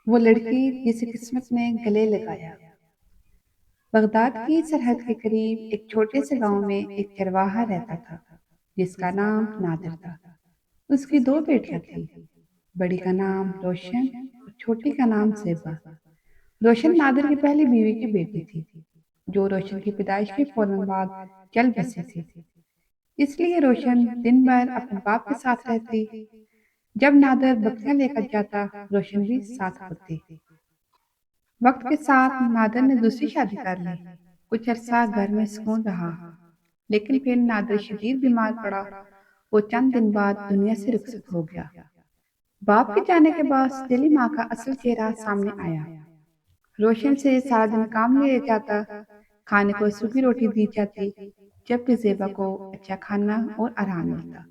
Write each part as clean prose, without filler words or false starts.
वो लड़की जिसे किस्मत ने गले लगाया। बगदाद की सरहद के करीब एक छोटे से गांव में एक चरवाहा रहता था जिसका नाम नादिर था। उसकी दो बेटियां थीं। बड़ी का नाम रोशन और छोटी का नाम सेबा। रोशन नादिर की पहली बीवी की बेटी थी, जो रोशन की पैदाइश के फौरन बाद चल बसी थी। इसलिए रोशन दिन भर अपने बाप के साथ रहती। जब नादिर बकरियां लेकर जाता, रोशन भी साथ होती। वक्त के साथ नादिर ने दूसरी शादी कर ली। कुछ अरसा घर में सुकून रहा, लेकिन फिर नादिर शदीद बीमार पड़ा। वो चंद दिन बाद दुनिया से रुखसत हो गया। बाप के जाने के बाद सतीली माँ का असल चेहरा सामने आया। रोशन से सारा दिन काम लिया जाता, खाने को सूखी रोटी दी जाती, जबकि जेबा को अच्छा खाना और आराम मिलता।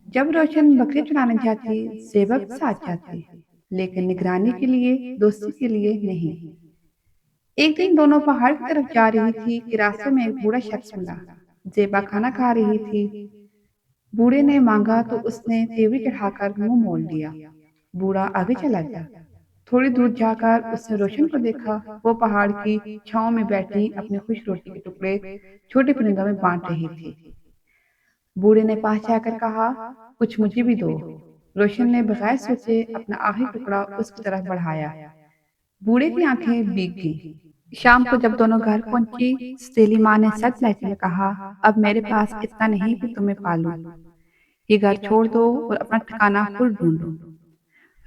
जब रोशन बकरी चुराने जाती, जेबा भी साथ जाती, लेकिन निगरानी के लिए, दोस्ती के लिए नहीं। एक दिन दोनों पहाड़ की तरफ जा रही थी कि रास्ते में एक बूढ़ा शख्स मिला। जेबा खाना खा रही थी। बूढ़े ने मांगा तो उसने तेवड़ी चढ़ाकर मुंह मोड़ लिया। बूढ़ा आगे चला गया। थोड़ी दूर जाकर उसने रोशन को देखा। वो पहाड़ की छांव में बैठी अपनी खुश रोटी के टुकड़े छोटे परिंदों में बांट रही थी। बूढ़े ने पास जाकर कहा, कुछ मुझे भी दो। रोशन ने बगैर सोचे अपना आखिरी टुकड़ा उसकी तरफ बढ़ाया। बूढ़े की आंखें भीग गईं। शाम को जब दोनों घर पहुंची, सतीली माँ ने सच लहजे में कहा, अब मेरे पास इतना नहीं कि तुम्हें पालूं। ये घर छोड़ दो और अपना ठिकाना खुद ढूंढो।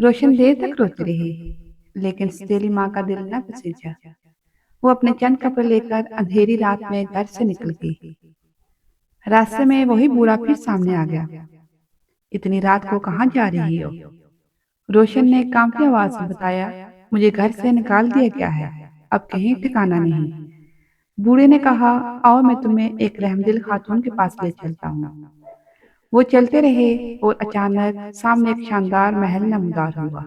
रोशन देर तक रोती रही, लेकिन सतीली माँ का दिल न पसीजा। वो अपने चंद कपड़े लेकर अंधेरी रात में घर से निकल गई। रास्ते में वही बूढ़ा फिर सामने आ गया। इतनी रात को कहाँ जा रही हो? रोशन ने कांपती आवाज में बताया, मुझे घर से निकाल दिया गया है, अब कहीं ठिकाना नहीं। बूढ़े ने कहा, आओ मैं तुम्हें एक रहमदिल खातून के पास ले चलता हूँ। वो चलते रहे और अचानक सामने एक शानदार महल नमदार हुआ।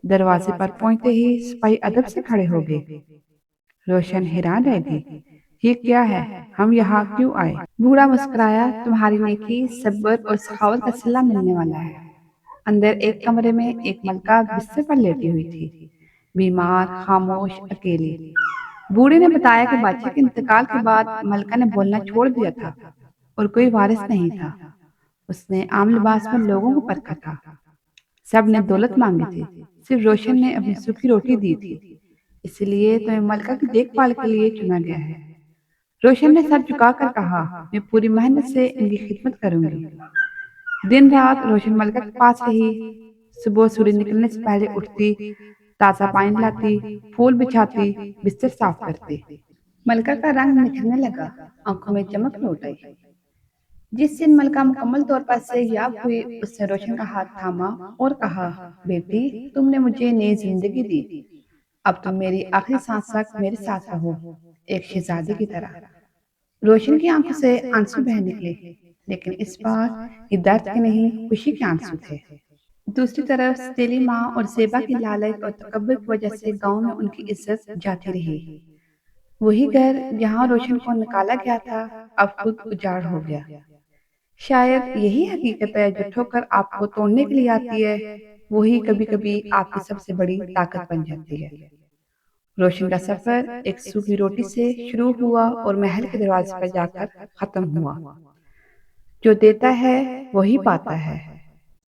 दरवाजे पर पहुंचते ही सिपाही अदब से खड़े हो गए। रोशन हैरान रह गई, ये क्या है, हम यहाँ क्यों आए? बूढ़ा मुस्कुराया, तुम्हारी नेकी, सब्र और सखावत का सिला मिलने वाला है। अंदर एक कमरे में एक मलका बिस्तर पर लेटी हुई थी, बीमार, खामोश, अकेली। बूढ़े ने बताया कि बादशाह के इंतकाल के बाद मलका ने बोलना छोड़ दिया था और कोई वारिस नहीं था। उसने आम लिबास में लोगों को परखा था। सब ने दौलत मांगी थी, सिर्फ रोशन ने अपनी सूखी रोटी दी थी। इसलिए तुम्हें मलका की देखभाल के लिए चुना गया है। रोशन ने सर झुकाकर कहा, मैं पूरी मेहनत से इनकी खिदमत करूंगी। दिन रात रोशन मलका के पास रही। सुबह सूर्य निकलने से पहले उठती, ताज़ा पानी लाती, फूल बिछाती, बिस्तर साफ करती। मलका का रंग निखरने लगा, आंखों में चमक लौट आई। जिस दिन मलका मुकम्मल तौर पर सेहयाब हुई, उसने रोशन का हाथ थामा और कहा, बेटी, तुमने मुझे नई जिंदगी दी। अब तुम मेरी आखिरी सांस तक मेरे साथ रहो, एक शहजादी की तरह। रोशन की आंखों से आंसू बह निकले, लेकिन इस बार ये दर्द के नहीं, खुशी के आंसू थे। दूसरी तरफ सतीली माँ और सेबा की लालच और तकब्बुर की वजह से गांव में उनकी इज्जत जाती रही। वही घर जहां रोशन को निकाला गया था, अब खुद उजाड़ हो गया। शायद यही हकीकत है, जो ठोकर आपको तोड़ने के लिए आती है, वही कभी कभी आपकी सबसे बड़ी ताकत बन जाती है। रोशन का सफर एक सूखी रोटी से शुरू हुआ और महल के दरवाजे पर जाकर खत्म हुआ। जो देता है वही पाता है।